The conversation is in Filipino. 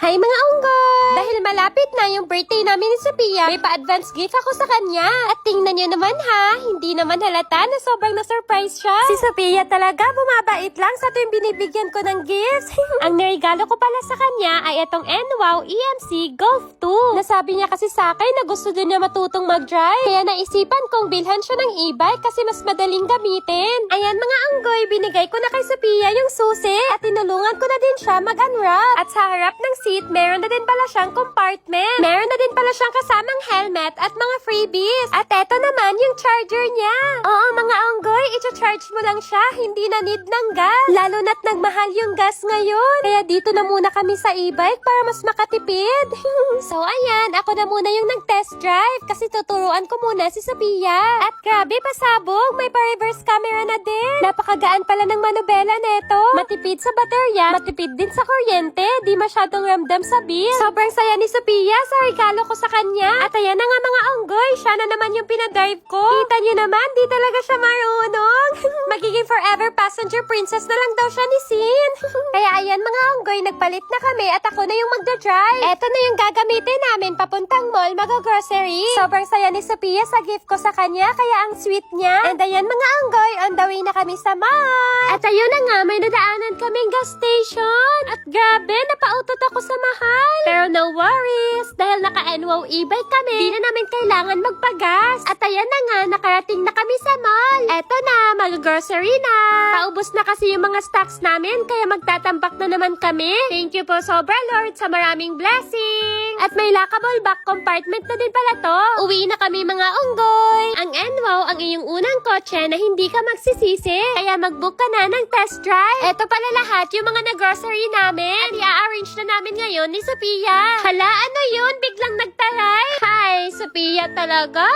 Hi mga unggoy! Dahil malapit na yung birthday namin ni Sophia, may pa-advance gift ako sa kanya. At tingnan niyo naman ha, hindi naman halata na sobrang na-surprise siya. Si Sophia talaga bumabait lang sa tuwing binibigyan ko ng gifts. Ang niregalo ko pala sa kanya ay itong NWOW EMC Golf 2. Nasabi niya kasi sa akin na gusto din niya matutong mag-drive. Kaya naisipan kong bilhan siya ng e-bike kasi mas madaling gamitin. Ayan mga unggoy, binigay ko na kay Sophia yung susi at tinulungan ko na din siya mag-unwrap. At sa harap ng seat, meron na din pala siyang compartment. Meron na din pala siyang kasamang helmet at mga freebies. At eto naman yung charger niya. Oo mga unggoy, i-charge mo lang siya, hindi na need ng gas. Lalo na't nagmahal yung gas ngayon. Kaya dito na muna kami sa e-bike para mas makatipid. So ayan, ako na muna yung nag-test drive kasi tuturuan ko muna si Sophia. At grabe pasabog, may pa-reverse camera na din. Napakagaan pala ng manubela neto. Matipid sa baterya, matipid din sa kuryente, di masyadong ramdam sa bill. Sobrang saya ni Sophia sa regalo ko sa kanya. At ayan na nga mga unggoy, siya na naman yung pinadrive ko. Kita niyo naman, di talaga siya marunong. Magiging forever passenger princess na lang daw siya ni Sin. Kaya ayan mga unggoy, nagpalit na kami at ako na yung magdadrive. Eto na yung gagamitin namin papuntang mall, mag-grocery. Sobrang saya ni Sophia sa gift ko sa kanya, kaya ang sweet niya. And ayan mga unggoy, on the way na kami sa mall. At ayun na nga, may nadaanan kaming gas station. At grabe, napautot ako sa mahal. Pero no worries, dahil naka-NWOW e-bike kami, di na namin kailangan magpagas. At ayan na nga, nakarating na kami sa mall. Eto na, mag-grocery na. Paubos na kasi yung mga stocks namin, kaya magtatambak na naman kami. Thank you po sobra Lord sa maraming blessing. At may lockable back compartment na din pala to. Uwi na kami mga unggoy. Ang NWOW ang iyong unang kotse na hindi ka magsisisi. Kaya mag-book ka na ng test drive. Eto pala lahat yung mga na-grocery namin. At i-arrange na namin ngayon ni Sophia. Hala, ano yun? Biglang nagtaray. Hi, Sophia talaga?